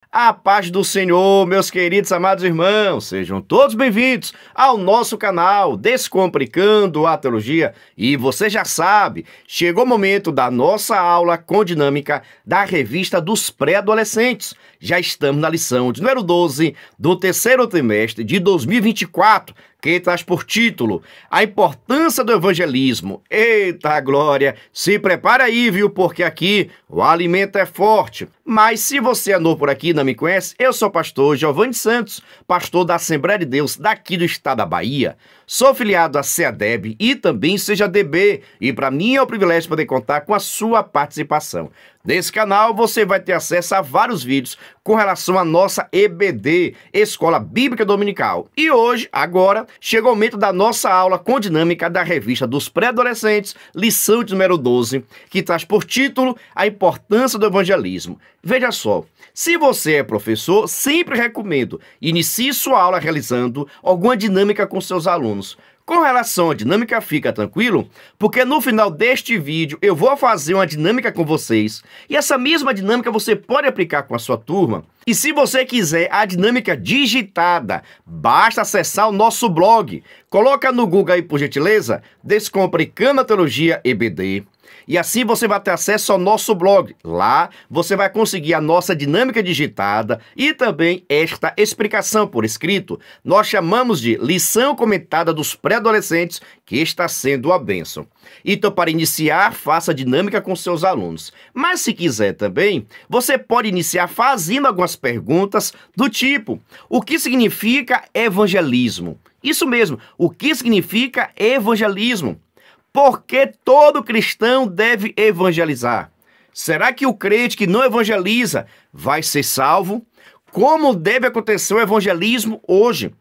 A paz do Senhor, meus queridos amados irmãos, sejam todos bem-vindos ao nosso canal Descomplicando a Teologia. E você já sabe, chegou o momento da nossa aula com dinâmica da revista dos pré-adolescentes. Já estamos na lição de número 12 do terceiro trimestre de 2024, que traz por título A Importância do Evangelismo. Eita glória! Se prepara aí, viu? Porque aqui o alimento é forte. Mas se você é novo por aqui e não me conhece, eu sou o pastor Giovanni Santos, pastor da Assembleia de Deus daqui do estado da Bahia. Sou filiado à CEADEB e também CEADB, e para mim é um privilégio poder contar com a sua participação. Nesse canal você vai ter acesso a vários vídeos com relação à nossa EBD, Escola Bíblica Dominical. E hoje, agora, chega o momento da nossa aula com dinâmica da revista dos pré-adolescentes, lição de número 12, que traz por título A Importância do Evangelismo. Veja só, se você é professor, sempre recomendo inicie sua aula realizando alguma dinâmica com seus alunos. Com relação à dinâmica, fica tranquilo, porque no final deste vídeo eu vou fazer uma dinâmica com vocês e essa mesma dinâmica você pode aplicar com a sua turma. E se você quiser a dinâmica digitada, basta acessar o nosso blog. Coloca no Google aí, por gentileza, Descomplicando a Teologia EBD. E assim você vai ter acesso ao nosso blog. Lá você vai conseguir a nossa dinâmica digitada e também esta explicação por escrito. Nós chamamos de lição comentada dos pré-adolescentes, que está sendo a bênção. Então, para iniciar, faça a dinâmica com seus alunos. Mas se quiser também, você pode iniciar fazendo algumas perguntas do tipo: o que significa evangelismo? Isso mesmo, o que significa evangelismo? Por que todo cristão deve evangelizar? Será que o crente que não evangeliza vai ser salvo? Como deve acontecer o evangelismo hoje?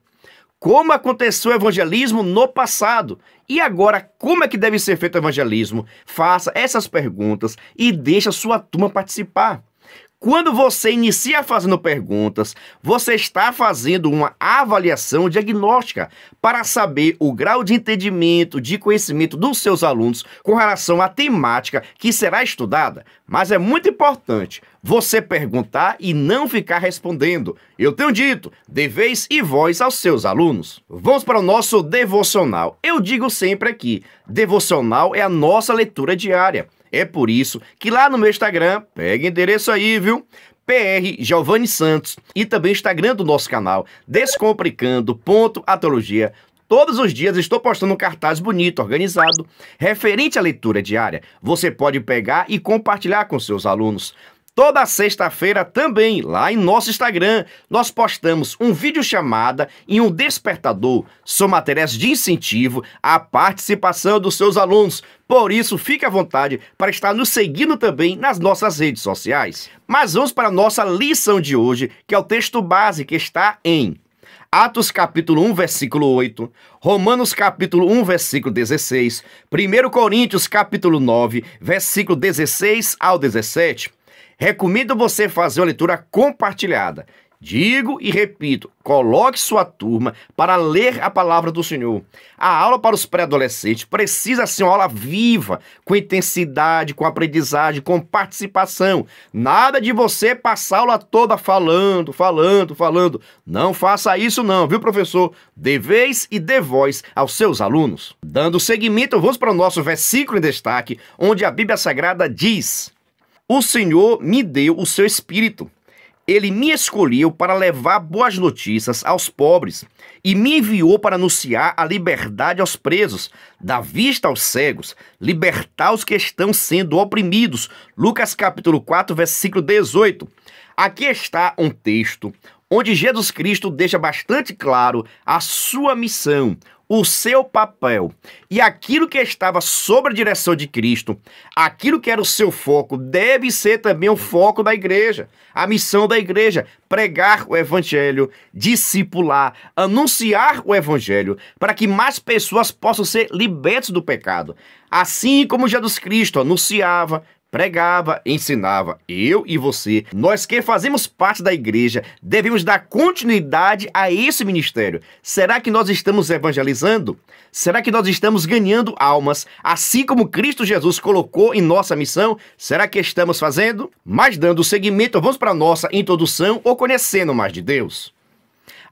Como aconteceu o evangelismo no passado? E agora, como é que deve ser feito o evangelismo? Faça essas perguntas e deixe a sua turma participar. Quando você inicia fazendo perguntas, você está fazendo uma avaliação diagnóstica para saber o grau de entendimento, de conhecimento dos seus alunos com relação à temática que será estudada. Mas é muito importante você perguntar e não ficar respondendo. Eu tenho dito, dê vez e voz aos seus alunos. Vamos para o nosso devocional. Eu digo sempre aqui, devocional é a nossa leitura diária. É por isso que lá no meu Instagram, pega endereço aí, viu? PR Giovanni Santos, e também o Instagram do nosso canal, Descomplicando.ateologia. Todos os dias estou postando um cartaz bonito, organizado, referente à leitura diária. Você pode pegar e compartilhar com seus alunos. Toda sexta-feira também, lá em nosso Instagram, nós postamos um vídeo chamada e um despertador. São matérias de incentivo à participação dos seus alunos. Por isso, fique à vontade para estar nos seguindo também nas nossas redes sociais. Mas vamos para a nossa lição de hoje, que é o texto base que está em Atos capítulo 1, versículo 8, Romanos capítulo 1, versículo 16, 1 Coríntios capítulo 9, versículo 16 ao 17. Recomendo você fazer uma leitura compartilhada. Digo e repito, coloque sua turma para ler a palavra do Senhor. A aula para os pré-adolescentes precisa ser uma aula viva, com intensidade, com aprendizagem, com participação. Nada de você passar a aula toda falando. Não faça isso não, viu, professor? Dê vez e dê voz aos seus alunos. Dando seguimento, vamos para o nosso versículo em destaque, onde a Bíblia Sagrada diz: o Senhor me deu o seu Espírito. Ele me escolheu para levar boas notícias aos pobres e me enviou para anunciar a liberdade aos presos, dar vista aos cegos, libertar os que estão sendo oprimidos. Lucas capítulo 4, versículo 18. Aqui está um texto onde Jesus Cristo deixa bastante claro a sua missão, o seu papel. E aquilo que estava sob a direção de Cristo, aquilo que era o seu foco, deve ser também o foco da igreja. A missão da igreja: pregar o evangelho, discipular, anunciar o evangelho, para que mais pessoas possam ser libertas do pecado. Assim como Jesus Cristo anunciava, pregava, ensinava. Eu e você, nós que fazemos parte da igreja, devemos dar continuidade a esse ministério. Será que nós estamos evangelizando? Será que nós estamos ganhando almas, assim como Cristo Jesus colocou em nossa missão? Será que estamos fazendo? Mas dando seguimento, vamos para a nossa introdução ou conhecendo mais de Deus.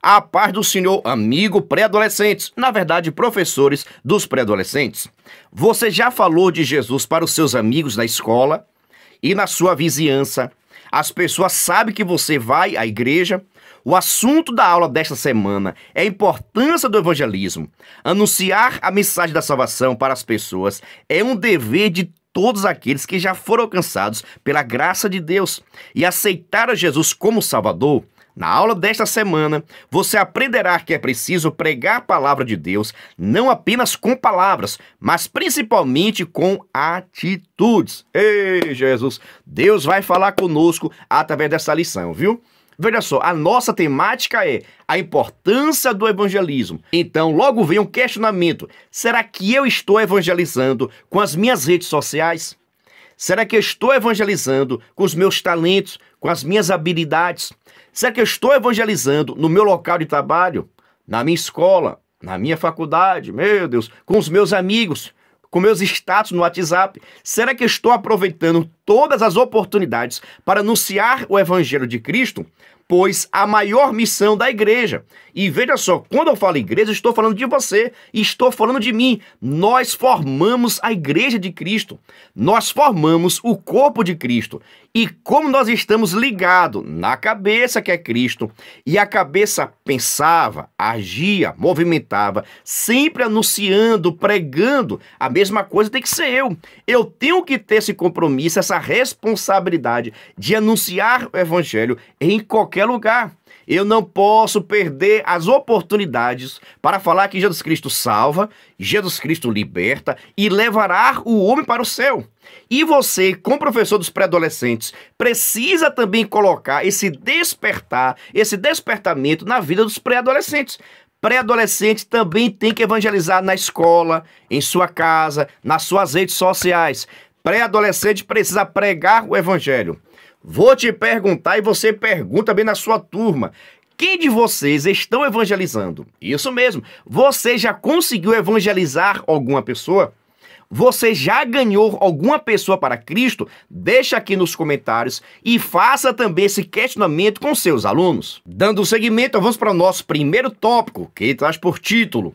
A paz do Senhor, amigo pré-adolescentes, na verdade, professores dos pré-adolescentes. Você já falou de Jesus para os seus amigos na escola e na sua vizinhança? As pessoas sabem que você vai à igreja? O assunto da aula desta semana é a importância do evangelismo. Anunciar a mensagem da salvação para as pessoas é um dever de todos aqueles que já foram alcançados pela graça de Deus e aceitaram Jesus como Salvador. Na aula desta semana, você aprenderá que é preciso pregar a palavra de Deus, não apenas com palavras, mas principalmente com atitudes. Ei, Jesus, Deus vai falar conosco através dessa lição, viu? Veja só, a nossa temática é a importância do evangelismo. Então, logo vem um questionamento. Será que eu estou evangelizando com as minhas redes sociais? Será que eu estou evangelizando com os meus talentos, com as minhas habilidades? Será que eu estou evangelizando no meu local de trabalho, na minha escola, na minha faculdade, meu Deus, com os meus amigos, com meus status no WhatsApp? Será que eu estou aproveitando todas as oportunidades para anunciar o evangelho de Cristo? Pois a maior missão da igreja. E veja só, quando eu falo igreja, estou falando de você, estou falando de mim. Nós formamos a igreja de Cristo. Nós formamos o corpo de Cristo. E como nós estamos ligados na cabeça que é Cristo, e a cabeça pensava, agia, movimentava, sempre anunciando, pregando, a mesma coisa tem que ser eu. Eu tenho que ter esse compromisso, essa responsabilidade de anunciar o evangelho em qualquer lugar. Eu não posso perder as oportunidades para falar que Jesus Cristo salva, Jesus Cristo liberta e levará o homem para o céu. E você, como professor dos pré-adolescentes, precisa também colocar esse despertar, esse despertamento na vida dos pré-adolescentes. Pré-adolescente também tem que evangelizar na escola, em sua casa, nas suas redes sociais. Pré-adolescente precisa pregar o evangelho. Vou te perguntar e você pergunta bem na sua turma. Quem de vocês estão evangelizando? Isso mesmo. Você já conseguiu evangelizar alguma pessoa? Você já ganhou alguma pessoa para Cristo? Deixa aqui nos comentários e faça também esse questionamento com seus alunos. Dando seguimento, vamos para o nosso primeiro tópico, que traz por título: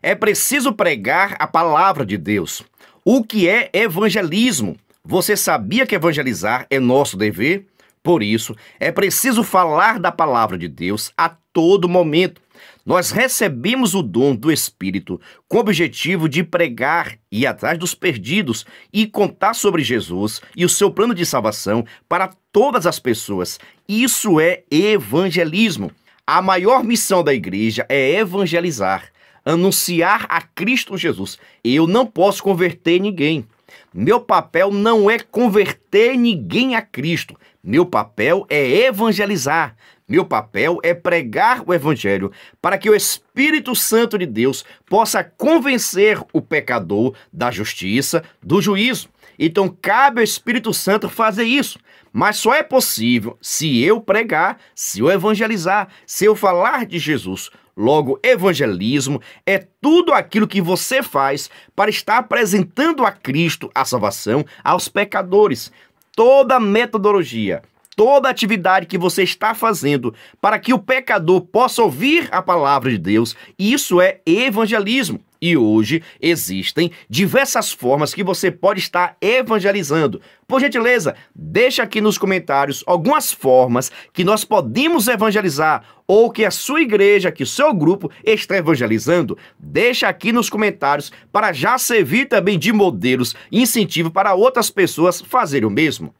é preciso pregar a palavra de Deus. O que é evangelismo? Você sabia que evangelizar é nosso dever? Por isso, é preciso falar da palavra de Deus a todo momento. Nós recebemos o dom do Espírito com o objetivo de pregar, ir atrás dos perdidos e contar sobre Jesus e o seu plano de salvação para todas as pessoas. Isso é evangelismo. A maior missão da igreja é evangelizar, anunciar a Cristo Jesus. Eu não posso converter ninguém. Meu papel não é converter ninguém a Cristo. Meu papel é evangelizar. Meu papel é pregar o evangelho para que o Espírito Santo de Deus possa convencer o pecador da justiça, do juízo. Então cabe ao Espírito Santo fazer isso. Mas só é possível se eu pregar, se eu evangelizar, se eu falar de Jesus. Logo, evangelismo é tudo aquilo que você faz para estar apresentando a Cristo a salvação aos pecadores. Toda metodologia, toda atividade que você está fazendo para que o pecador possa ouvir a palavra de Deus, isso é evangelismo. E hoje existem diversas formas que você pode estar evangelizando. Por gentileza, deixa aqui nos comentários algumas formas que nós podemos evangelizar ou que a sua igreja, que o seu grupo está evangelizando. Deixa aqui nos comentários para já servir também de modelos e incentivo para outras pessoas fazerem o mesmo.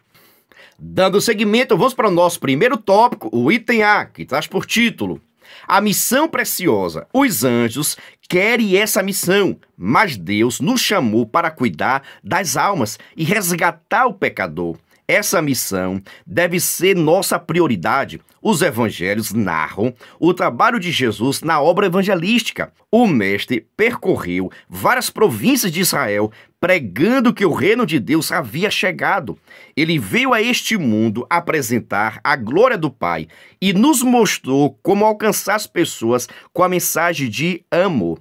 Dando seguimento, vamos para o nosso primeiro tópico, o item A, que traz por título: a missão preciosa. Os anjos querem essa missão, mas Deus nos chamou para cuidar das almas e resgatar o pecador. Essa missão deve ser nossa prioridade. Os evangelhos narram o trabalho de Jesus na obra evangelística. O mestre percorreu várias províncias de Israel, pregando que o reino de Deus havia chegado. Ele veio a este mundo apresentar a glória do Pai e nos mostrou como alcançar as pessoas com a mensagem de amor.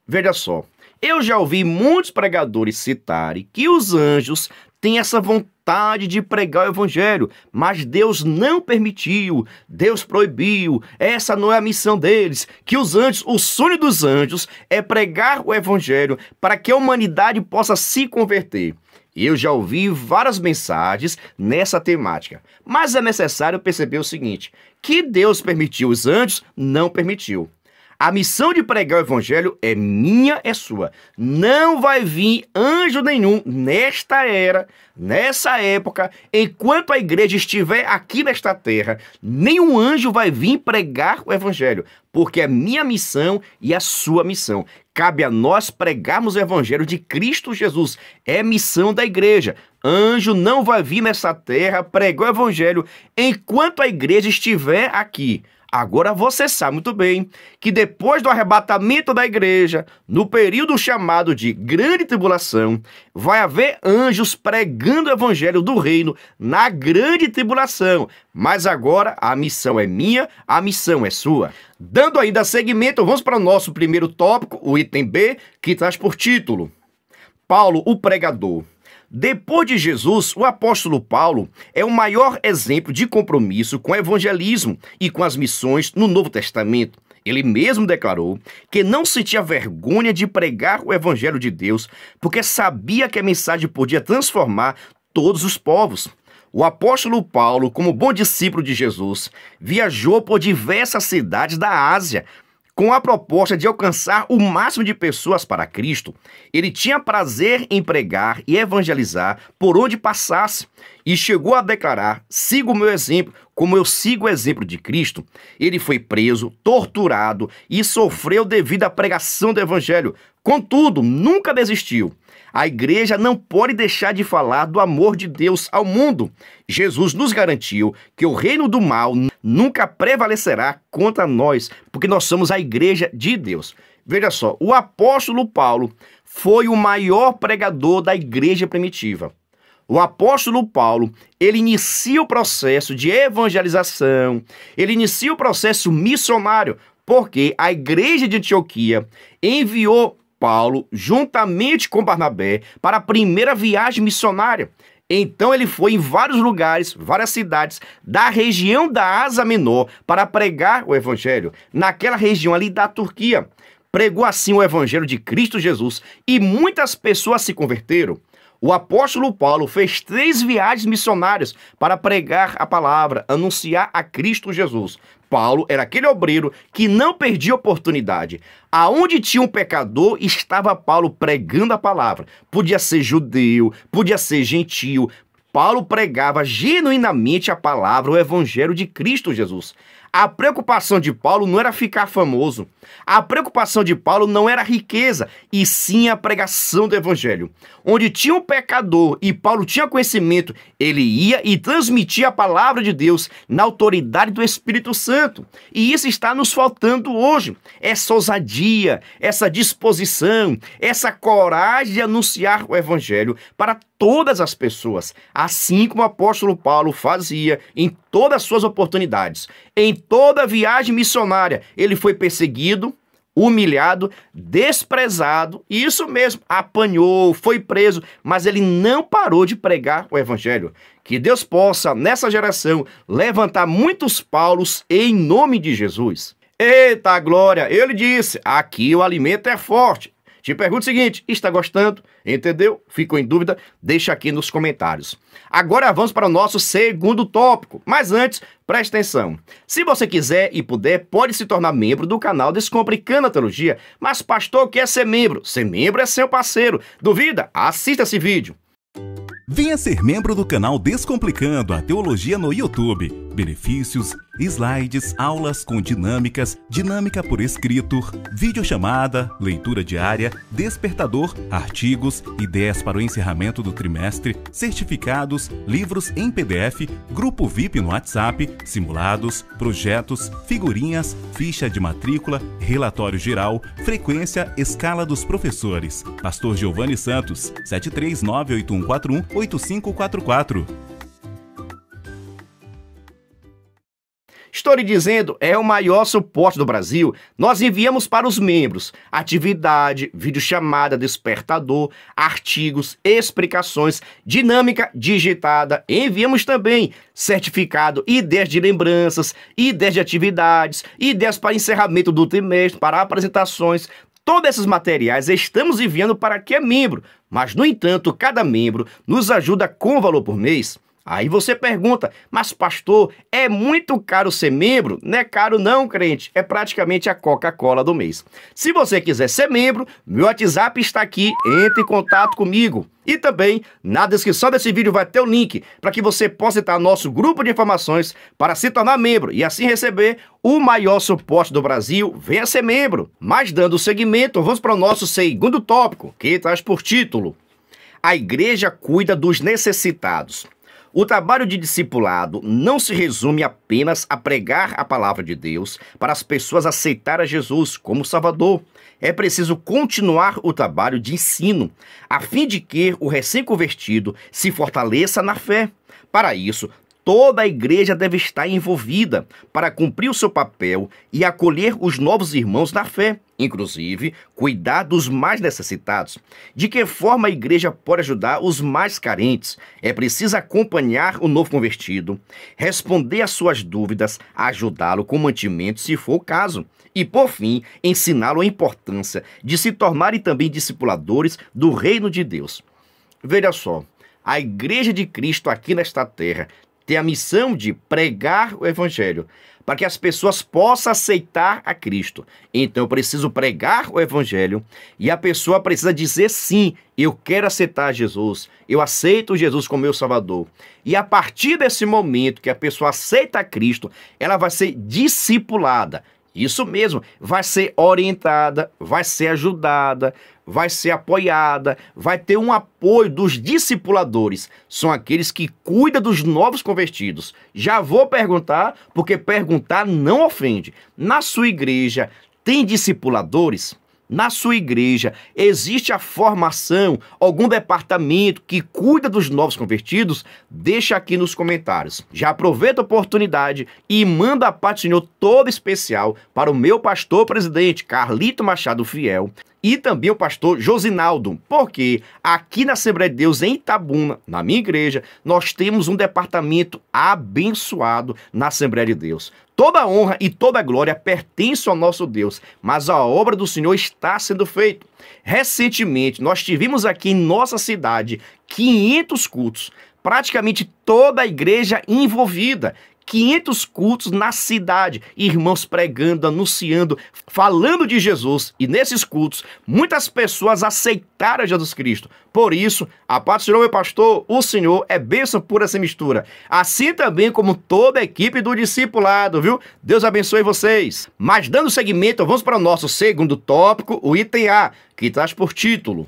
Veja só, eu já ouvi muitos pregadores citarem que os anjos têm essa vontade de pregar o evangelho, mas Deus não permitiu, Deus proibiu, essa não é a missão deles, que os anjos, o sonho dos anjos é pregar o evangelho para que a humanidade possa se converter. Eu já ouvi várias mensagens nessa temática, mas é necessário perceber o seguinte, que Deus permitiu os anjos, não permitiu. A missão de pregar o evangelho é minha, é sua. Não vai vir anjo nenhum nesta era, nessa época, enquanto a igreja estiver aqui nesta terra, nenhum anjo vai vir pregar o evangelho, porque é minha missão e a sua missão. Cabe a nós pregarmos o evangelho de Cristo Jesus. É missão da igreja. Anjo não vai vir nessa terra pregar o evangelho enquanto a igreja estiver aqui. Agora você sabe muito bem que depois do arrebatamento da igreja, no período chamado de Grande Tribulação, vai haver anjos pregando o evangelho do reino na Grande Tribulação. Mas agora a missão é minha, a missão é sua. Dando ainda seguimento, vamos para o nosso primeiro tópico, o item B, que traz por título Paulo, o pregador. Depois de Jesus, o apóstolo Paulo é o maior exemplo de compromisso com o evangelismo e com as missões no Novo Testamento. Ele mesmo declarou que não sentia vergonha de pregar o evangelho de Deus, porque sabia que a mensagem podia transformar todos os povos. O apóstolo Paulo, como bom discípulo de Jesus, viajou por diversas cidades da Ásia, com a proposta de alcançar o máximo de pessoas para Cristo. Ele tinha prazer em pregar e evangelizar por onde passasse e chegou a declarar: siga o meu exemplo, como eu sigo o exemplo de Cristo. Ele foi preso, torturado e sofreu devido à pregação do evangelho. Contudo, nunca desistiu. A igreja não pode deixar de falar do amor de Deus ao mundo. Jesus nos garantiu que o reino do mal nunca prevalecerá contra nós, porque nós somos a igreja de Deus. Veja só, o apóstolo Paulo foi o maior pregador da igreja primitiva. O apóstolo Paulo, ele inicia o processo de evangelização, ele inicia o processo missionário, porque a igreja de Antioquia enviou Paulo, juntamente com Barnabé, para a primeira viagem missionária. Então ele foi em vários lugares, várias cidades da região da Ásia Menor para pregar o evangelho. Naquela região ali da Turquia, pregou assim o evangelho de Cristo Jesus e muitas pessoas se converteram. O apóstolo Paulo fez 3 viagens missionárias para pregar a palavra, anunciar a Cristo Jesus. Paulo era aquele obreiro que não perdia oportunidade. Aonde tinha um pecador, estava Paulo pregando a palavra. Podia ser judeu, podia ser gentil. Paulo pregava genuinamente a palavra, o evangelho de Cristo Jesus. A preocupação de Paulo não era ficar famoso. A preocupação de Paulo não era a riqueza, e sim a pregação do evangelho. Onde tinha um pecador e Paulo tinha conhecimento, ele ia e transmitia a palavra de Deus na autoridade do Espírito Santo. E isso está nos faltando hoje. Essa ousadia, essa disposição, essa coragem de anunciar o evangelho para todas as pessoas, assim como o apóstolo Paulo fazia em todas as suas oportunidades. Em toda a viagem missionária, ele foi perseguido, humilhado, desprezado, e isso mesmo, apanhou, foi preso, mas ele não parou de pregar o evangelho. Que Deus possa, nessa geração, levantar muitos Paulos em nome de Jesus. Eita glória! Ele disse, aqui o alimento é forte. Te pergunto o seguinte, está gostando? Entendeu? Ficou em dúvida? Deixa aqui nos comentários. Agora vamos para o nosso segundo tópico. Mas antes, preste atenção. Se você quiser e puder, pode se tornar membro do canal Descomplicando a Teologia. Mas pastor, quer ser membro? Ser membro é seu parceiro. Duvida? Assista esse vídeo. Venha ser membro do canal Descomplicando a Teologia no YouTube. benefícios, slides, aulas com dinâmicas, dinâmica por escrito, videochamada, leitura diária, despertador, artigos, ideias para o encerramento do trimestre, certificados, livros em PDF, grupo VIP no WhatsApp, simulados, projetos, figurinhas, ficha de matrícula, relatório geral, frequência, escala dos professores. Pastor Giovanni Santos, 73981418544. Estou lhe dizendo, é o maior suporte do Brasil. Nós enviamos para os membros atividade, videochamada, despertador, artigos, explicações, dinâmica digitada. Enviamos também certificado, ideias de lembranças, ideias de atividades, ideias para encerramento do trimestre, para apresentações. Todos esses materiais estamos enviando para quem é membro, mas, no entanto, cada membro nos ajuda com valor por mês. Aí você pergunta, mas pastor, é muito caro ser membro? Não é caro não, crente, é praticamente a Coca-Cola do mês. Se você quiser ser membro, meu WhatsApp está aqui, entre em contato comigo. E também, na descrição desse vídeo vai ter o link para que você possa entrar no nosso grupo de informações para se tornar membro e assim receber o maior suporte do Brasil. Venha ser membro. Mas dando seguimento, vamos para o nosso segundo tópico, que traz por título: A igreja cuida dos necessitados. O trabalho de discipulado não se resume apenas a pregar a palavra de Deus para as pessoas aceitarem a Jesus como Salvador. É preciso continuar o trabalho de ensino, a fim de que o recém-convertido se fortaleça na fé. Para isso, toda a igreja deve estar envolvida para cumprir o seu papel e acolher os novos irmãos na fé, inclusive cuidar dos mais necessitados. De que forma a igreja pode ajudar os mais carentes? É preciso acompanhar o novo convertido, responder às suas dúvidas, ajudá-lo com mantimento, se for o caso. E, por fim, ensiná-lo a importância de se tornarem também discipuladores do reino de Deus. Veja só, a Igreja de Cristo aqui nesta terra tem a missão de pregar o Evangelho, para que as pessoas possam aceitar a Cristo. Então eu preciso pregar o Evangelho e a pessoa precisa dizer sim, eu quero aceitar Jesus, eu aceito Jesus como meu Salvador. E a partir desse momento que a pessoa aceita a Cristo, ela vai ser discipulada. Isso mesmo, vai ser orientada, vai ser ajudada, vai ser apoiada, vai ter um apoio dos discipuladores. São aqueles que cuidam dos novos convertidos. Já vou perguntar, porque perguntar não ofende. Na sua igreja, tem discipuladores? Na sua igreja, existe a formação, algum departamento que cuida dos novos convertidos? Deixa aqui nos comentários. Já aproveita a oportunidade e manda a paz do Senhor toda especial para o meu pastor presidente, Carlito Machado Fiel, e também o pastor Josinaldo, porque aqui na Assembleia de Deus em Itabuna, na minha igreja, nós temos um departamento abençoado na Assembleia de Deus. Toda a honra e toda a glória pertence ao nosso Deus, mas a obra do Senhor está sendo feita. Recentemente, nós tivemos aqui em nossa cidade 500 cultos, praticamente toda a igreja envolvida. 500 cultos na cidade, irmãos pregando, anunciando, falando de Jesus. E nesses cultos, muitas pessoas aceitaram Jesus Cristo. Por isso, a paz do Senhor, meu pastor, o Senhor é bênção por essa mistura. Assim também como toda a equipe do discipulado, viu? Deus abençoe vocês. Mas dando seguimento, vamos para o nosso segundo tópico, o item A, que traz por título: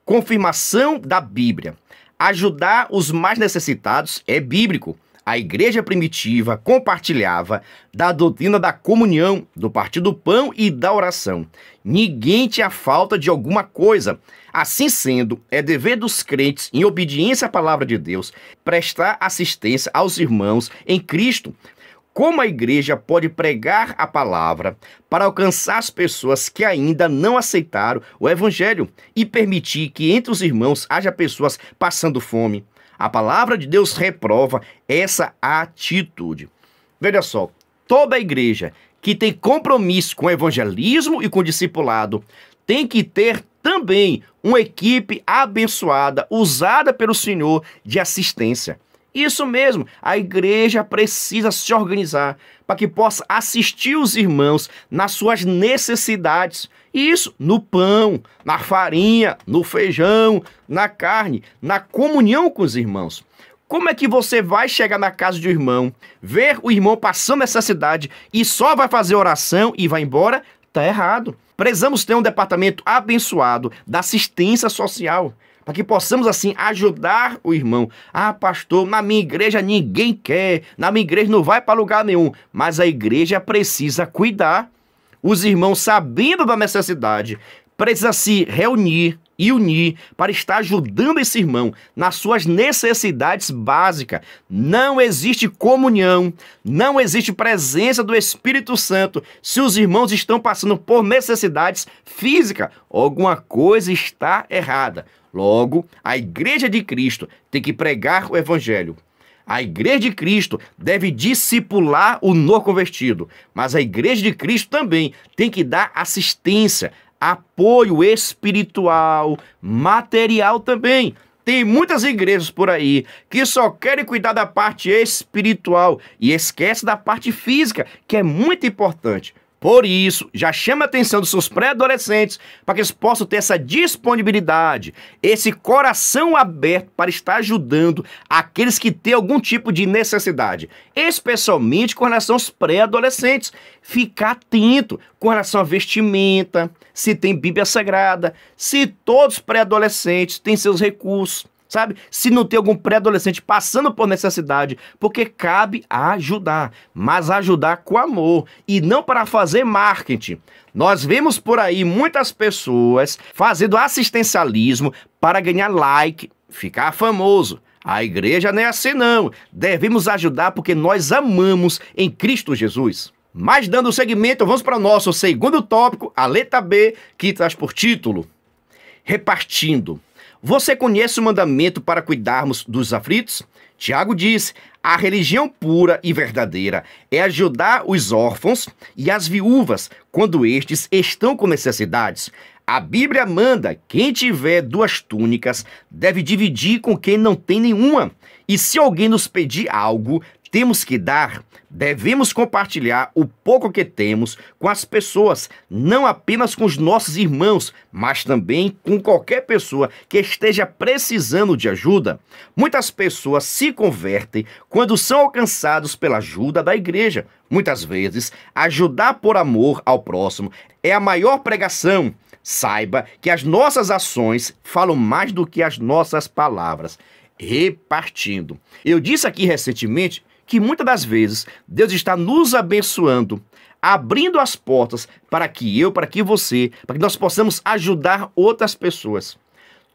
Confirmação da Bíblia. Ajudar os mais necessitados é bíblico. A igreja primitiva compartilhava da doutrina da comunhão, do partir do pão e da oração. Ninguém tinha falta de alguma coisa. Assim sendo, é dever dos crentes, em obediência à palavra de Deus, prestar assistência aos irmãos em Cristo. Como a igreja pode pregar a palavra para alcançar as pessoas que ainda não aceitaram o Evangelho e permitir que entre os irmãos haja pessoas passando fome? A palavra de Deus reprova essa atitude. Veja só, toda a igreja que tem compromisso com o evangelismo e com o discipulado tem que ter também uma equipe abençoada, usada pelo Senhor de assistência. Isso mesmo, a igreja precisa se organizar para que possa assistir os irmãos nas suas necessidades. Isso no pão, na farinha, no feijão, na carne, na comunhão com os irmãos. Como é que você vai chegar na casa de um irmão, ver o irmão passando necessidade e só vai fazer oração e vai embora? Tá errado. Precisamos ter um departamento abençoado da assistência social, para que possamos, assim, ajudar o irmão. Ah, pastor, na minha igreja ninguém quer, na minha igreja não vai para lugar nenhum, mas a igreja precisa cuidar. Os irmãos, sabendo da necessidade, precisam se reunir e unir para estar ajudando esse irmão nas suas necessidades básicas. Não existe comunhão, não existe presença do Espírito Santo se os irmãos estão passando por necessidades físicas. Alguma coisa está errada. Logo, a Igreja de Cristo tem que pregar o Evangelho. A Igreja de Cristo deve discipular o novo convertido, mas a Igreja de Cristo também tem que dar assistência, apoio espiritual, material também. Tem muitas igrejas por aí que só querem cuidar da parte espiritual e esquecem da parte física, que é muito importante. Por isso, já chama a atenção dos seus pré-adolescentes para que eles possam ter essa disponibilidade, esse coração aberto para estar ajudando aqueles que têm algum tipo de necessidade, especialmente com relação aos pré-adolescentes. Ficar atento com relação à vestimenta, se tem Bíblia Sagrada, se todos os pré-adolescentes têm seus recursos. Sabe? Se não tem algum pré-adolescente passando por necessidade, porque cabe ajudar, mas ajudar com amor e não para fazer marketing. Nós vemos por aí muitas pessoas fazendo assistencialismo para ganhar like, ficar famoso. A igreja não é assim não. Devemos ajudar porque nós amamos em Cristo Jesus. Mas dando seguimento, vamos para o nosso segundo tópico, a letra B, que traz por título Repartindo. Você conhece o mandamento para cuidarmos dos aflitos? Tiago diz: a religião pura e verdadeira é ajudar os órfãos e as viúvas quando estes estão com necessidades. A Bíblia manda: quem tiver 2 túnicas deve dividir com quem não tem nenhuma. E se alguém nos pedir algo, temos que dar. Devemos compartilhar o pouco que temos com as pessoas, não apenas com os nossos irmãos, mas também com qualquer pessoa que esteja precisando de ajuda. Muitas pessoas se convertem quando são alcançados pela ajuda da igreja. Muitas vezes, ajudar por amor ao próximo é a maior pregação. Saiba que as nossas ações falam mais do que as nossas palavras. Repartindo. Eu disse aqui recentemente que muitas das vezes Deus está nos abençoando, abrindo as portas para que você, para que nós possamos ajudar outras pessoas.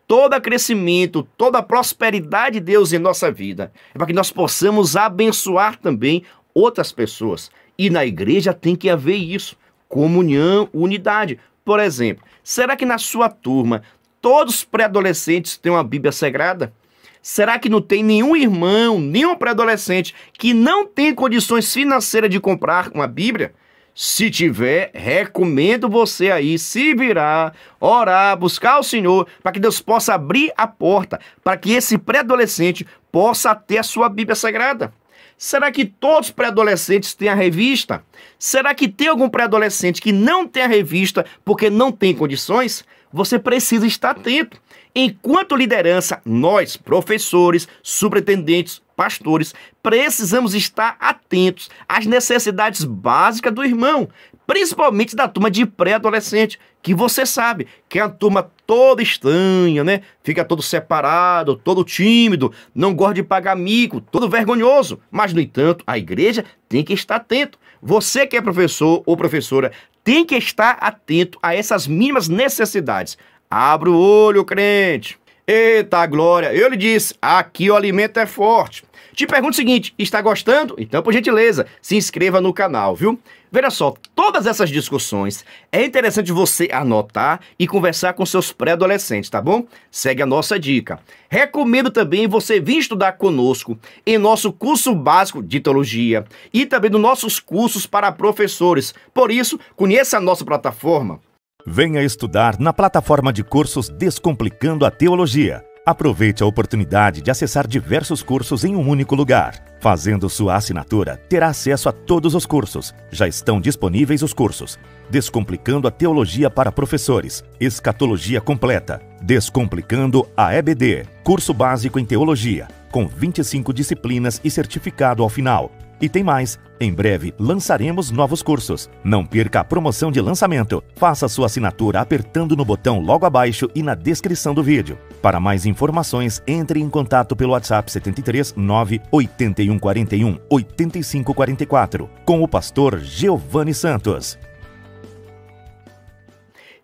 Todo crescimento, toda prosperidade de Deus em nossa vida é para que nós possamos abençoar também outras pessoas. E na igreja tem que haver isso, comunhão, unidade. Por exemplo, será que na sua turma todos os pré-adolescentes têm uma Bíblia Sagrada? Será que não tem nenhum irmão, nenhum pré-adolescente que não tem condições financeiras de comprar uma Bíblia? Se tiver, recomendo você aí se virar, orar, buscar o Senhor, para que Deus possa abrir a porta, para que esse pré-adolescente possa ter a sua Bíblia Sagrada. Será que todos os pré-adolescentes têm a revista? Será que tem algum pré-adolescente que não tem a revista porque não tem condições? Você precisa estar atento. Enquanto liderança, nós, professores, superintendentes, pastores, precisamos estar atentos às necessidades básicas do irmão, principalmente da turma de pré-adolescente, que você sabe que é uma turma toda estranha, né? Fica todo separado, todo tímido, não gosta de pagar mico, todo vergonhoso. Mas, no entanto, a igreja tem que estar atento. Você que é professor ou professora tem que estar atento a essas mínimas necessidades. Abra o olho, crente. Eita glória, eu lhe disse, aqui o alimento é forte. Te pergunto o seguinte, está gostando? Então, por gentileza, se inscreva no canal, viu? Veja só, todas essas discussões, é interessante você anotar e conversar com seus pré-adolescentes, tá bom? Segue a nossa dica. Recomendo também você vir estudar conosco em nosso curso básico de teologia e também nos nossos cursos para professores. Por isso, conheça a nossa plataforma. Venha estudar na plataforma de cursos Descomplicando a Teologia. Aproveite a oportunidade de acessar diversos cursos em um único lugar. Fazendo sua assinatura, terá acesso a todos os cursos. Já estão disponíveis os cursos Descomplicando a Teologia para Professores, Escatologia Completa, Descomplicando a EBD, Curso Básico em Teologia, com 25 disciplinas e certificado ao final. E tem mais, em breve lançaremos novos cursos. Não perca a promoção de lançamento. Faça sua assinatura apertando no botão logo abaixo e na descrição do vídeo. Para mais informações, entre em contato pelo WhatsApp 73 98141 8544 com o pastor Giovanni Santos.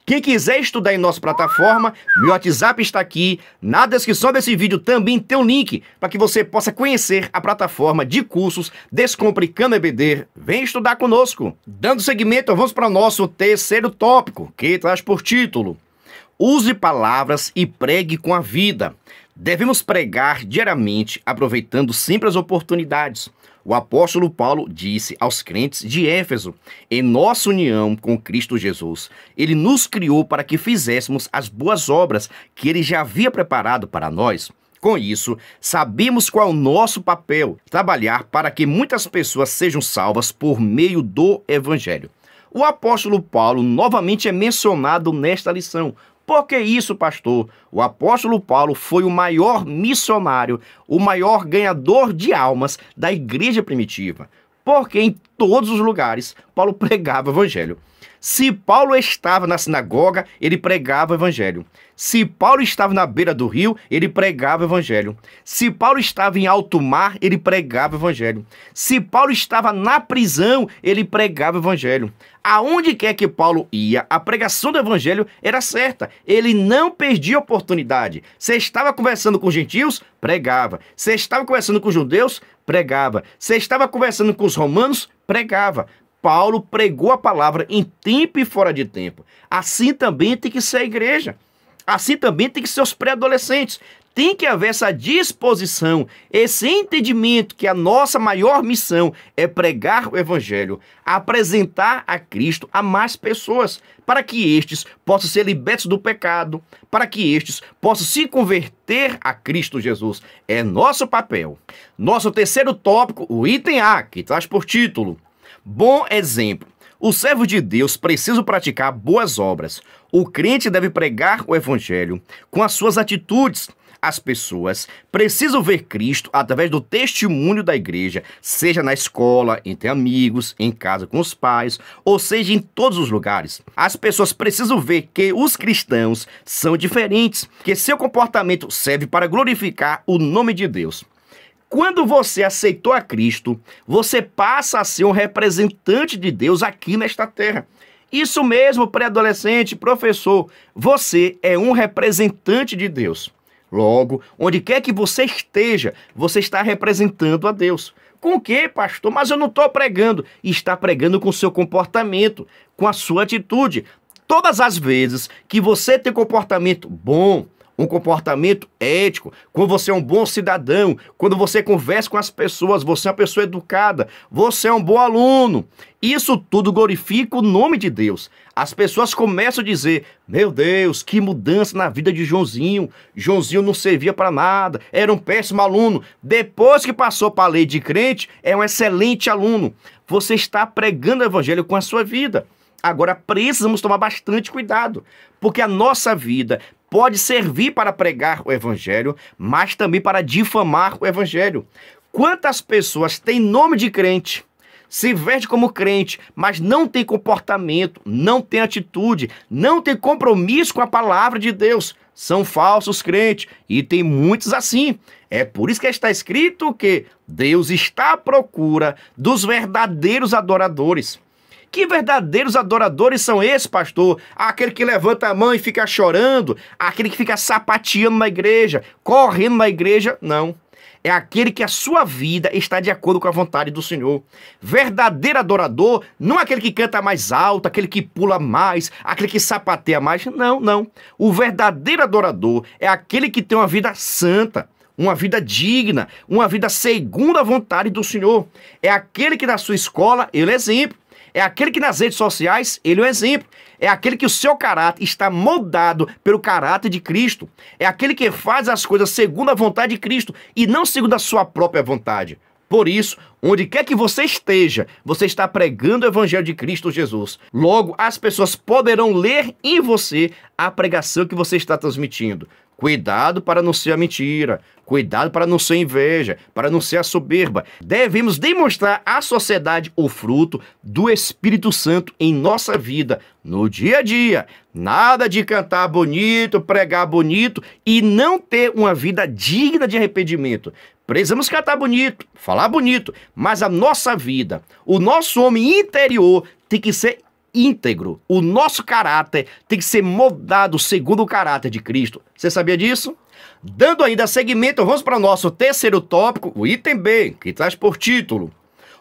Quem quiser estudar em nossa plataforma, meu WhatsApp está aqui. Na descrição desse vídeo também tem um link para que você possa conhecer a plataforma de cursos Descomplicando EBD. Vem estudar conosco. Dando seguimento, vamos para o nosso terceiro tópico, que traz por título: use palavras e pregue com a vida. Devemos pregar diariamente, aproveitando sempre as oportunidades. O apóstolo Paulo disse aos crentes de Éfeso: em nossa união com Cristo Jesus, ele nos criou para que fizéssemos as boas obras que ele já havia preparado para nós. Com isso, sabemos qual é o nosso papel: trabalhar para que muitas pessoas sejam salvas por meio do Evangelho. O apóstolo Paulo novamente é mencionado nesta lição. Por que isso, pastor? O apóstolo Paulo foi o maior missionário, o maior ganhador de almas da igreja primitiva. Porque em todos os lugares Paulo pregava o evangelho. Se Paulo estava na sinagoga, ele pregava o evangelho. Se Paulo estava na beira do rio, ele pregava o evangelho. Se Paulo estava em alto mar, ele pregava o evangelho. Se Paulo estava na prisão, ele pregava o evangelho. Aonde quer que Paulo ia, a pregação do evangelho era certa. Ele não perdia oportunidade. Se estava conversando com os gentios, pregava. Se estava conversando com os judeus, pregava. Se estava conversando com os romanos, pregava. Paulo pregou a palavra em tempo e fora de tempo. Assim também tem que ser a igreja. Assim também tem que ser os pré-adolescentes. Tem que haver essa disposição, esse entendimento que a nossa maior missão é pregar o evangelho, apresentar a Cristo a mais pessoas, para que estes possam ser libertos do pecado, para que estes possam se converter a Cristo Jesus. É nosso papel. Nosso terceiro tópico, o item A, que traz por título: bom exemplo. Os servos de Deus precisam praticar boas obras. O crente deve pregar o evangelho com as suas atitudes. As pessoas precisam ver Cristo através do testemunho da igreja, seja na escola, entre amigos, em casa com os pais, ou seja, em todos os lugares. As pessoas precisam ver que os cristãos são diferentes, que seu comportamento serve para glorificar o nome de Deus. Quando você aceitou a Cristo, você passa a ser um representante de Deus aqui nesta terra. Isso mesmo, pré-adolescente, professor, você é um representante de Deus. Logo, onde quer que você esteja, você está representando a Deus. Com o quê, pastor? Mas eu não estou pregando. Está pregando com o seu comportamento, com a sua atitude. Todas as vezes que você tem comportamento bom, um comportamento ético, quando você é um bom cidadão, quando você conversa com as pessoas, você é uma pessoa educada, você é um bom aluno. Isso tudo glorifica o nome de Deus. As pessoas começam a dizer: meu Deus, que mudança na vida de Joãozinho. Joãozinho não servia para nada, era um péssimo aluno. Depois que passou para a lei de crente, é um excelente aluno. Você está pregando o evangelho com a sua vida. Agora precisamos tomar bastante cuidado, porque a nossa vida pode servir para pregar o evangelho, mas também para difamar o evangelho. Quantas pessoas têm nome de crente, se veste como crente, mas não tem comportamento, não tem atitude, não tem compromisso com a palavra de Deus? São falsos crentes, e tem muitos assim. É por isso que está escrito que Deus está à procura dos verdadeiros adoradores. Que verdadeiros adoradores são esses, pastor? Aquele que levanta a mão e fica chorando? Aquele que fica sapateando na igreja, correndo na igreja? Não. É aquele que a sua vida está de acordo com a vontade do Senhor. Verdadeiro adorador não é aquele que canta mais alto, aquele que pula mais, aquele que sapateia mais. Não, não. O verdadeiro adorador é aquele que tem uma vida santa, uma vida digna, uma vida segundo a vontade do Senhor. É aquele que na sua escola ele é exemplo. É aquele que nas redes sociais, ele é um exemplo. É aquele que o seu caráter está moldado pelo caráter de Cristo. É aquele que faz as coisas segundo a vontade de Cristo e não segundo a sua própria vontade. Por isso, onde quer que você esteja, você está pregando o evangelho de Cristo Jesus. Logo, as pessoas poderão ler em você a pregação que você está transmitindo. Cuidado para não ser a mentira. Cuidado para não ser inveja, para não ser a soberba. Devemos demonstrar à sociedade o fruto do Espírito Santo em nossa vida, no dia a dia. Nada de cantar bonito, pregar bonito e não ter uma vida digna de arrependimento. Precisamos cantar bonito, falar bonito, mas a nossa vida, o nosso homem interior tem que ser íntegro. O nosso caráter tem que ser moldado segundo o caráter de Cristo. Você sabia disso? Dando ainda seguimento, vamos para o nosso terceiro tópico, o item B, que traz por título: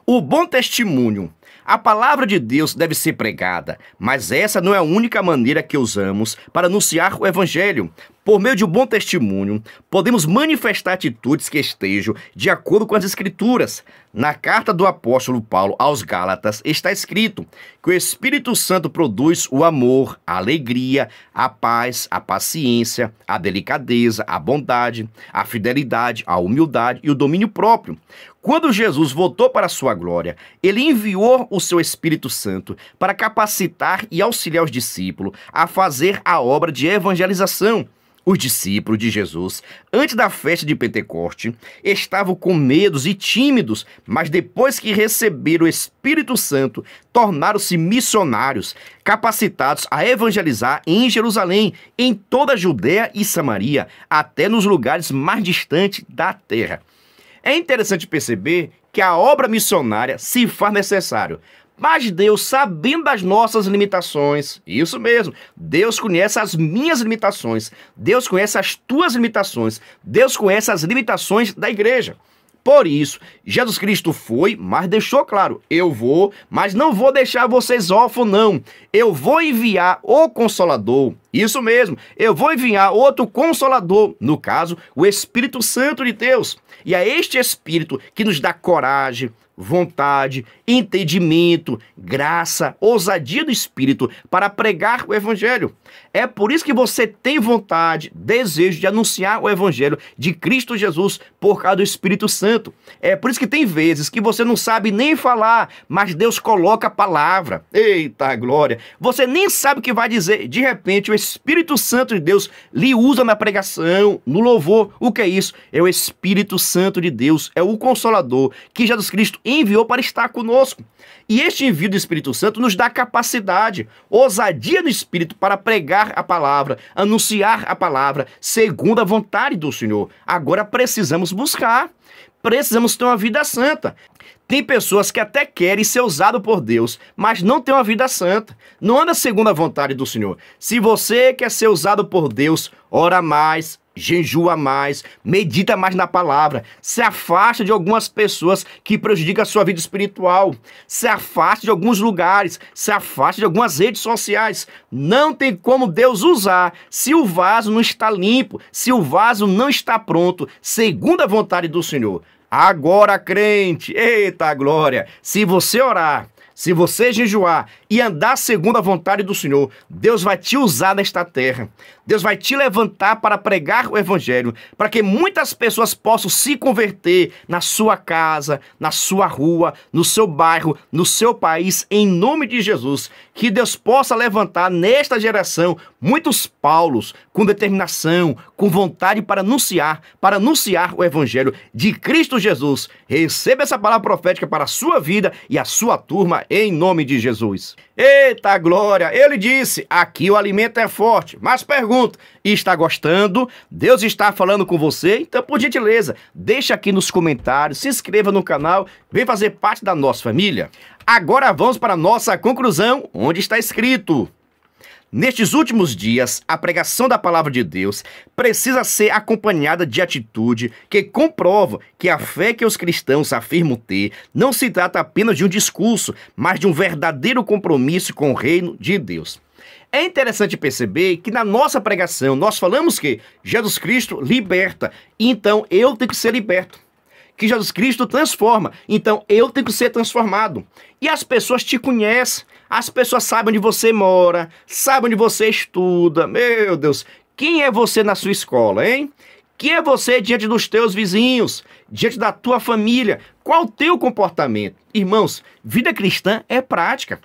o bom testemunho. A palavra de Deus deve ser pregada, mas essa não é a única maneira que usamos para anunciar o Evangelho. Por meio de um bom testemunho, podemos manifestar atitudes que estejam de acordo com as Escrituras. Na carta do apóstolo Paulo aos Gálatas está escrito que o Espírito Santo produz o amor, a alegria, a paz, a paciência, a delicadeza, a bondade, a fidelidade, a humildade e o domínio próprio. Quando Jesus voltou para a sua glória, ele enviou o seu Espírito Santo para capacitar e auxiliar os discípulos a fazer a obra de evangelização. Os discípulos de Jesus, antes da festa de Pentecoste, estavam com medos e tímidos, mas depois que receberam o Espírito Santo, tornaram-se missionários, capacitados a evangelizar em Jerusalém, em toda a Judéia e Samaria, até nos lugares mais distantes da terra. É interessante perceber que a obra missionária se faz necessário. Mas Deus, sabendo das nossas limitações, isso mesmo, Deus conhece as minhas limitações, Deus conhece as tuas limitações, Deus conhece as limitações da igreja. Por isso, Jesus Cristo foi, mas deixou claro, eu vou, mas não vou deixar vocês órfãos, não. Eu vou enviar o Consolador, isso mesmo, eu vou enviar outro Consolador, no caso, o Espírito Santo de Deus. E é este Espírito que nos dá coragem, vontade, entendimento, graça, ousadia do Espírito para pregar o Evangelho. É por isso que você tem vontade, desejo de anunciar o Evangelho de Cristo Jesus por causa do Espírito Santo. É por isso que tem vezes que você não sabe nem falar, mas Deus coloca a palavra. Eita glória! Você nem sabe o que vai dizer. De repente o Espírito Santo de Deus lhe usa na pregação, no louvor. O que é isso? É o Espírito Santo de Deus, é o Consolador que Jesus Cristo enviou para estar conosco. E este envio do Espírito Santo nos dá capacidade, ousadia no Espírito para pregar a palavra, anunciar a palavra, segundo a vontade do Senhor. Agora precisamos buscar, precisamos ter uma vida santa. Tem pessoas que até querem ser usado por Deus, mas não tem uma vida santa. Não anda segundo a vontade do Senhor. Se você quer ser usado por Deus, ora mais, jejua mais, medita mais na palavra, se afasta de algumas pessoas que prejudicam a sua vida espiritual, se afasta de alguns lugares, se afasta de algumas redes sociais. Não tem como Deus usar se o vaso não está limpo, se o vaso não está pronto, segundo a vontade do Senhor. Agora, crente, eita glória, se você orar, se você jejuar e andar segundo a vontade do Senhor, Deus vai te usar nesta terra. Deus vai te levantar para pregar o Evangelho, para que muitas pessoas possam se converter na sua casa, na sua rua, no seu bairro, no seu país, em nome de Jesus. Que Deus possa levantar nesta geração muitos Paulos com determinação, com vontade para anunciar o Evangelho de Cristo Jesus. Receba essa palavra profética para a sua vida e a sua turma, em nome de Jesus. Eita glória! Ele disse, aqui o alimento é forte. Mas pergunta, está gostando? Deus está falando com você? Então, por gentileza, deixa aqui nos comentários, se inscreva no canal, vem fazer parte da nossa família. Agora vamos para a nossa conclusão, onde está escrito: nestes últimos dias, a pregação da palavra de Deus precisa ser acompanhada de atitude que comprova que a fé que os cristãos afirmam ter não se trata apenas de um discurso, mas de um verdadeiro compromisso com o reino de Deus. É interessante perceber que na nossa pregação nós falamos que Jesus Cristo liberta, então eu tenho que ser liberto. Que Jesus Cristo transforma, então eu tenho que ser transformado. E as pessoas te conhecem, as pessoas sabem onde você mora, sabem onde você estuda. Meu Deus, quem é você na sua escola, hein? Quem é você diante dos teus vizinhos, diante da tua família? Qual o teu comportamento? Irmãos, vida cristã é prática.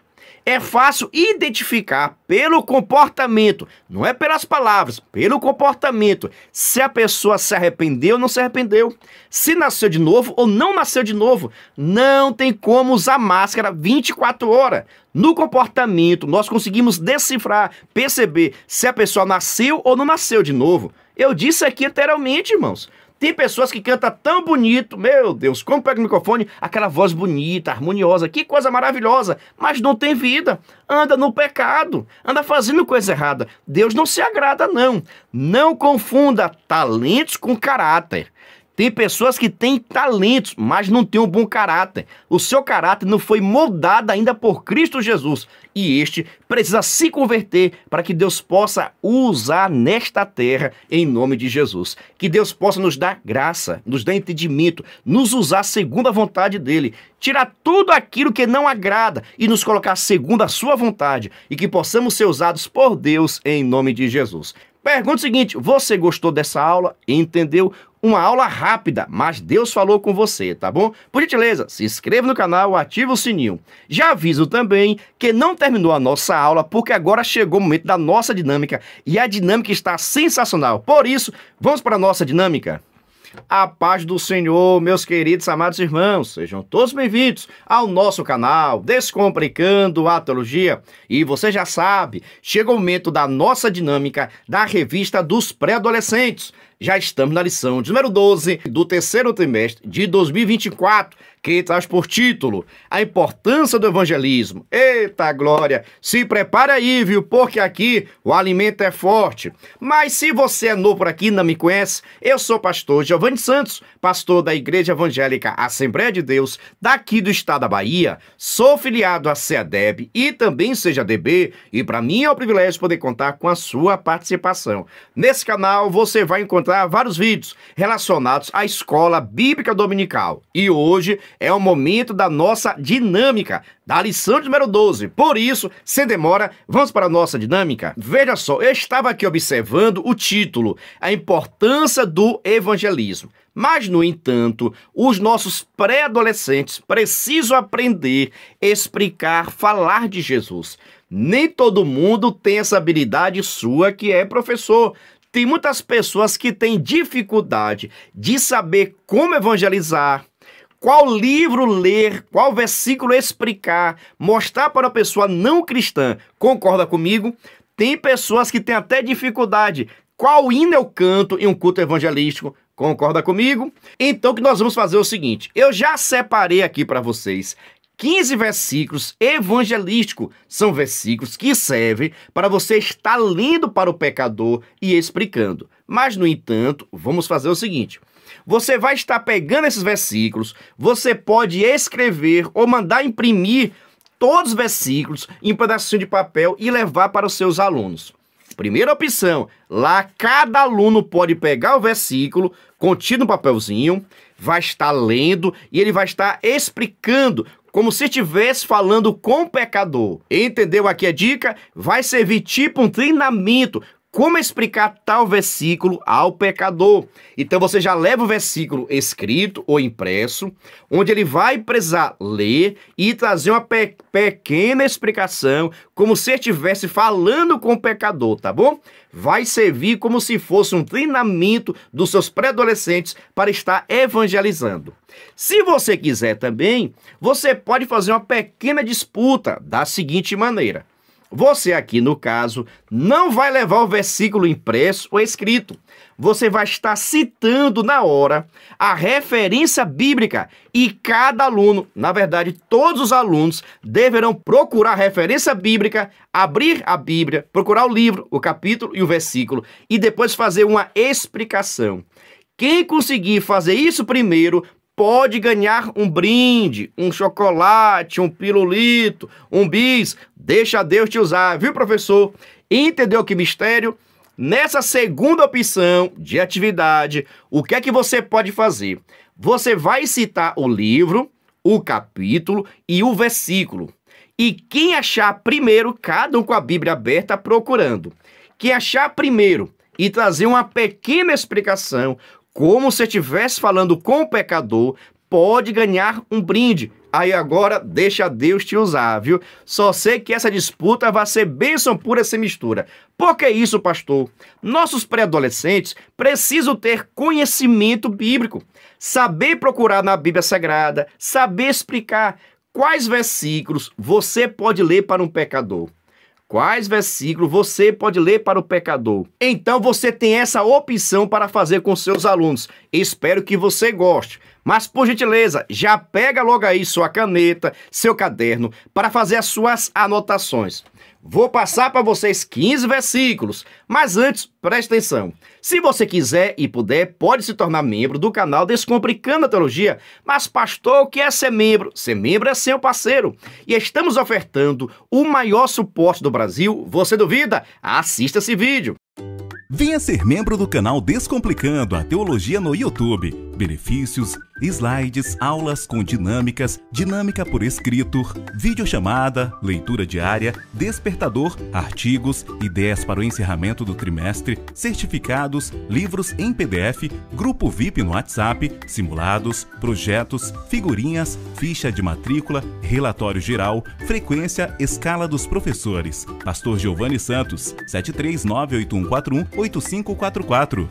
É fácil identificar pelo comportamento, não é pelas palavras, pelo comportamento, se a pessoa se arrependeu ou não se arrependeu, se nasceu de novo ou não nasceu de novo. Não tem como usar máscara 24 horas. No comportamento, nós conseguimos decifrar, perceber se a pessoa nasceu ou não nasceu de novo. Eu disse aqui literalmente, irmãos. Tem pessoas que cantam tão bonito, meu Deus, como pega o microfone, aquela voz bonita, harmoniosa, que coisa maravilhosa, mas não tem vida, anda no pecado, anda fazendo coisa errada. Deus não se agrada, não. Não confunda talentos com caráter. Tem pessoas que têm talentos, mas não têm um bom caráter. O seu caráter não foi moldado ainda por Cristo Jesus. E este precisa se converter para que Deus possa usar nesta terra em nome de Jesus. Que Deus possa nos dar graça, nos dar entendimento, nos usar segundo a vontade dEle. Tirar tudo aquilo que não agrada e nos colocar segundo a sua vontade. E que possamos ser usados por Deus em nome de Jesus. Pergunta o seguinte, você gostou dessa aula? Entendeu? Uma aula rápida, mas Deus falou com você, tá bom? Por gentileza, se inscreva no canal, ative o sininho. Já aviso também que não terminou a nossa aula, porque agora chegou o momento da nossa dinâmica e a dinâmica está sensacional. Por isso, vamos para a nossa dinâmica. A paz do Senhor, meus queridos amados irmãos, sejam todos bem-vindos ao nosso canal Descomplicando a Teologia. E você já sabe, chega o momento da nossa dinâmica da revista dos pré-adolescentes. Já estamos na lição de número 12 do terceiro trimestre de 2024, que traz por título A Importância do Evangelismo. Eita glória! Se prepara aí, viu? Porque aqui o alimento é forte. Mas se você é novo por aqui e não me conhece, eu sou o pastor Giovanni Santos, pastor da Igreja Evangélica Assembleia de Deus, daqui do estado da Bahia. Sou filiado à CEADEB e também CEADB, e para mim é um privilégio poder contar com a sua participação. Nesse canal você vai encontrar vários vídeos relacionados à escola bíblica dominical. E hoje é o momento da nossa dinâmica, da lição de número 12. Por isso, sem demora, vamos para a nossa dinâmica. Veja só, eu estava aqui observando o título, A Importância do Evangelismo. Mas, no entanto, os nossos pré-adolescentes precisam aprender, explicar, falar de Jesus. Nem todo mundo tem essa habilidade sua que é professor. Tem muitas pessoas que têm dificuldade de saber como evangelizar, qual livro ler, qual versículo explicar, mostrar para a pessoa não cristã. Concorda comigo? Tem pessoas que têm até dificuldade. Qual hino eu canto em um culto evangelístico? Concorda comigo? Então, o que nós vamos fazer é o seguinte. Eu já separei aqui para vocês 15 versículos evangelísticos. São versículos que servem para você estar lendo para o pecador e explicando. Mas, no entanto, vamos fazer o seguinte. Você vai estar pegando esses versículos, você pode escrever ou mandar imprimir todos os versículos em um pedacinho de papel e levar para os seus alunos. Primeira opção, lá cada aluno pode pegar o versículo contido no papelzinho, vai estar lendo e ele vai estar explicando como se estivesse falando com o pecador. Entendeu aqui a dica? Vai servir tipo um treinamento. Como explicar tal versículo ao pecador? Então você já leva o versículo escrito ou impresso, onde ele vai precisar ler e trazer uma pequena explicação, como se estivesse falando com o pecador, tá bom? Vai servir como se fosse um treinamento dos seus pré-adolescentes para estar evangelizando. Se você quiser também, você pode fazer uma pequena disputa da seguinte maneira. Você aqui, no caso, não vai levar o versículo impresso ou escrito. Você vai estar citando na hora a referência bíblica e cada aluno, na verdade, todos os alunos, deverão procurar a referência bíblica, abrir a Bíblia, procurar o livro, o capítulo e o versículo e depois fazer uma explicação. Quem conseguir fazer isso primeiro pode ganhar um brinde, um chocolate, um pirulito, um bis. Deixa Deus te usar, viu, professor? Entendeu que mistério? Nessa segunda opção de atividade, o que é que você pode fazer? Você vai citar o livro, o capítulo e o versículo. E quem achar primeiro, cada um com a Bíblia aberta procurando. Quem achar primeiro e trazer uma pequena explicação, como se estivesse falando com o pecador, pode ganhar um brinde. Aí agora deixa Deus te usar, viu? Só sei que essa disputa vai ser bênção pura sem mistura. Por que isso, pastor? Nossos pré-adolescentes precisam ter conhecimento bíblico, saber procurar na Bíblia Sagrada, saber explicar quais versículos você pode ler para um pecador. Quais versículos você pode ler para o pecador? Então você tem essa opção para fazer com seus alunos. Espero que você goste. Mas, por gentileza, já pega logo aí sua caneta, seu caderno, para fazer as suas anotações. Vou passar para vocês 15 versículos, mas antes, preste atenção. Se você quiser e puder, pode se tornar membro do canal Descomplicando a Teologia. Mas, pastor, o que é ser membro? Ser membro é ser um parceiro. E estamos ofertando o maior suporte do Brasil. Você duvida? Assista esse vídeo. Venha ser membro do canal Descomplicando a Teologia no YouTube. Benefícios, slides, aulas com dinâmicas, dinâmica por escrito, videochamada, leitura diária, despertador, artigos, ideias para o encerramento do trimestre, certificados, livros em PDF, grupo VIP no WhatsApp, simulados, projetos, figurinhas, ficha de matrícula, relatório geral, frequência, escala dos professores. Pastor Giovanni Santos, 73981418544.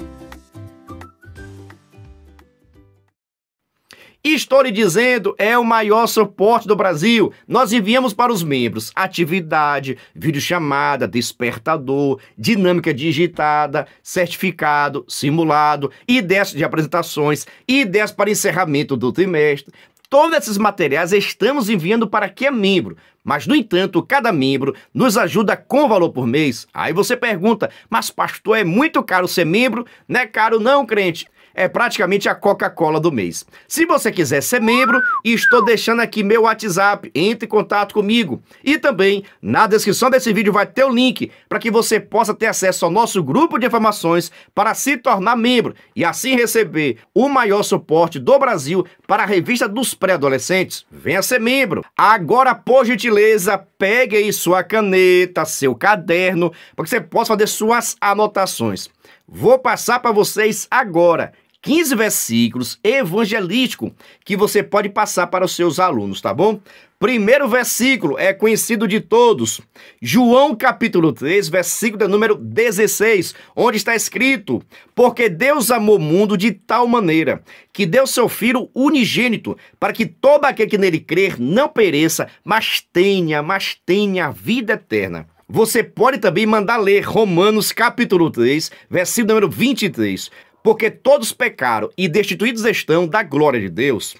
Estou lhe dizendo, é o maior suporte do Brasil. Nós enviamos para os membros atividade, videochamada, despertador, dinâmica digitada, certificado, simulado, ideias de apresentações, ideias para encerramento do trimestre. Todos esses materiais estamos enviando para quem é membro. Mas, no entanto, cada membro nos ajuda com valor por mês. Aí você pergunta, mas pastor, é muito caro ser membro? Não é caro não, crente. É praticamente a Coca-Cola do mês. Se você quiser ser membro, estou deixando aqui meu WhatsApp, entre em contato comigo. E também, na descrição desse vídeo vai ter o link para que você possa ter acesso ao nosso grupo de informações para se tornar membro e assim receber o maior suporte do Brasil para a revista dos pré-adolescentes. Venha ser membro. Agora, por gentileza, pegue aí sua caneta, seu caderno, para que você possa fazer suas anotações. Vou passar para vocês agora 15 versículos evangelísticos que você pode passar para os seus alunos, tá bom? Primeiro versículo é conhecido de todos. João capítulo 3, versículo de número 16, onde está escrito: porque Deus amou o mundo de tal maneira que deu seu Filho unigênito, para que todo aquele que nele crer não pereça, mas tenha a vida eterna. Você pode também mandar ler Romanos capítulo 3, versículo número 23. Porque todos pecaram e destituídos estão da glória de Deus.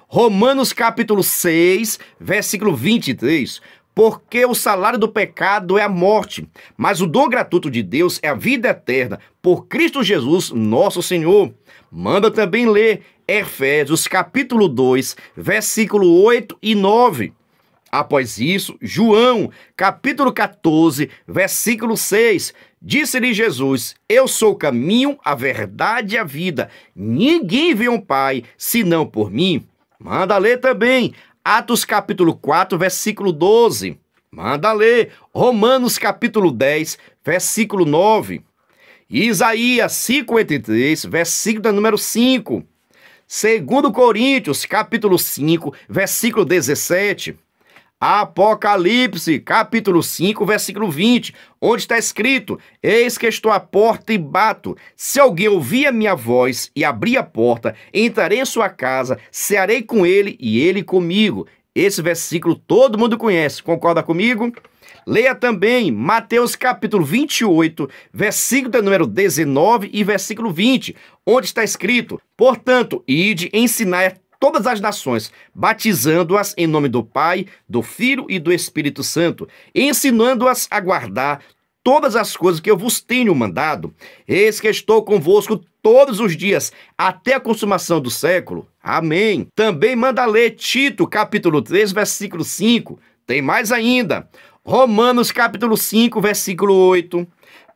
Romanos capítulo 6, versículo 23. Porque o salário do pecado é a morte, mas o dom gratuito de Deus é a vida eterna, por Cristo Jesus, nosso Senhor. Manda também ler Efésios capítulo 2, versículo 8 e 9. Após isso, João, capítulo 14, versículo 6, disse-lhe Jesus: eu sou o caminho, a verdade e a vida. Ninguém vê um Pai, senão por mim. Manda ler também Atos, capítulo 4, versículo 12. Manda ler Romanos, capítulo 10, versículo 9. Isaías 53, versículo número 5. 2 Coríntios, capítulo 5, versículo 17. Apocalipse, capítulo 5, versículo 20, onde está escrito: eis que estou à porta e bato. Se alguém ouvir a minha voz e abrir a porta, entrarei em sua casa, cearei com ele e ele comigo. Esse versículo todo mundo conhece, concorda comigo? Leia também Mateus capítulo 28, versículo número 19 e versículo 20, onde está escrito: portanto, ide, ensinai todas as nações, batizando-as em nome do Pai, do Filho e do Espírito Santo, ensinando-as a guardar todas as coisas que eu vos tenho mandado. Eis que estou convosco todos os dias, até a consumação do século. Amém. Também manda ler Tito, capítulo 3, versículo 5. Tem mais ainda. Romanos, capítulo 5, versículo 8.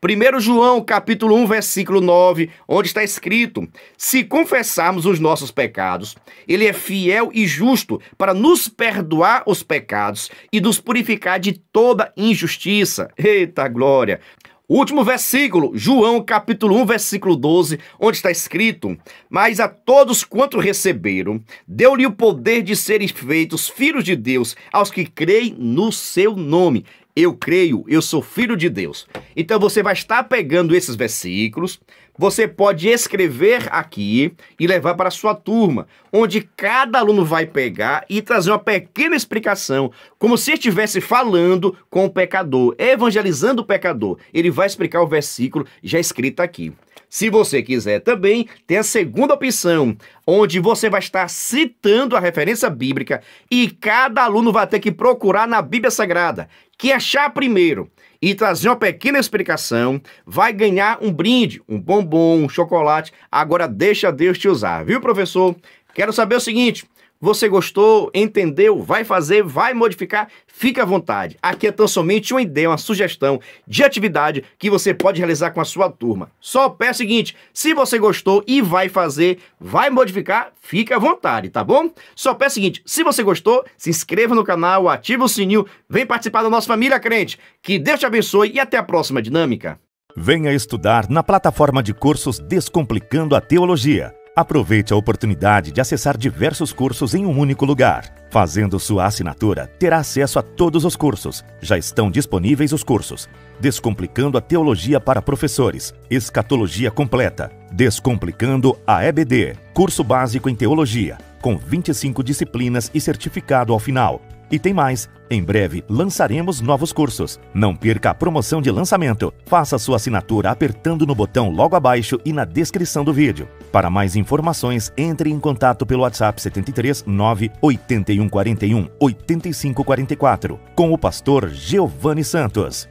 1 João, capítulo 1, versículo 9, onde está escrito: se confessarmos os nossos pecados, ele é fiel e justo para nos perdoar os pecados e nos purificar de toda injustiça. Eita glória! O último versículo, João capítulo 1, versículo 12, onde está escrito: mas a todos quanto receberam, deu-lhe o poder de serem feitos filhos de Deus, aos que creem no seu nome. Eu creio, eu sou filho de Deus. Então você vai estar pegando esses versículos, você pode escrever aqui e levar para a sua turma, onde cada aluno vai pegar e trazer uma pequena explicação, como se estivesse falando com o pecador, evangelizando o pecador. Ele vai explicar o versículo já escrito aqui. Se você quiser também, tem a segunda opção, onde você vai estar citando a referência bíblica e cada aluno vai ter que procurar na Bíblia Sagrada, que achar primeiro e trazer uma pequena explicação, vai ganhar um brinde, um bombom, um chocolate. Agora deixa Deus te usar, viu, professor? Quero saber o seguinte: você gostou, entendeu, vai fazer, vai modificar? Fique à vontade. Aqui é tão somente uma ideia, uma sugestão de atividade que você pode realizar com a sua turma. Só peço o seguinte: se você gostou e vai fazer, vai modificar, fique à vontade, tá bom? Só peço o seguinte: se você gostou, se inscreva no canal, ative o sininho, vem participar da nossa família crente. Que Deus te abençoe e até a próxima dinâmica. Venha estudar na plataforma de cursos Descomplicando a Teologia. Aproveite a oportunidade de acessar diversos cursos em um único lugar. Fazendo sua assinatura, terá acesso a todos os cursos. Já estão disponíveis os cursos: Descomplicando a Teologia para Professores, Escatologia Completa, Descomplicando a EBD, Curso Básico em Teologia, com 25 disciplinas e certificado ao final. E tem mais, em breve lançaremos novos cursos. Não perca a promoção de lançamento. Faça sua assinatura apertando no botão logo abaixo e na descrição do vídeo. Para mais informações, entre em contato pelo WhatsApp 73 98141 8544 com o pastor Giovanni Santos.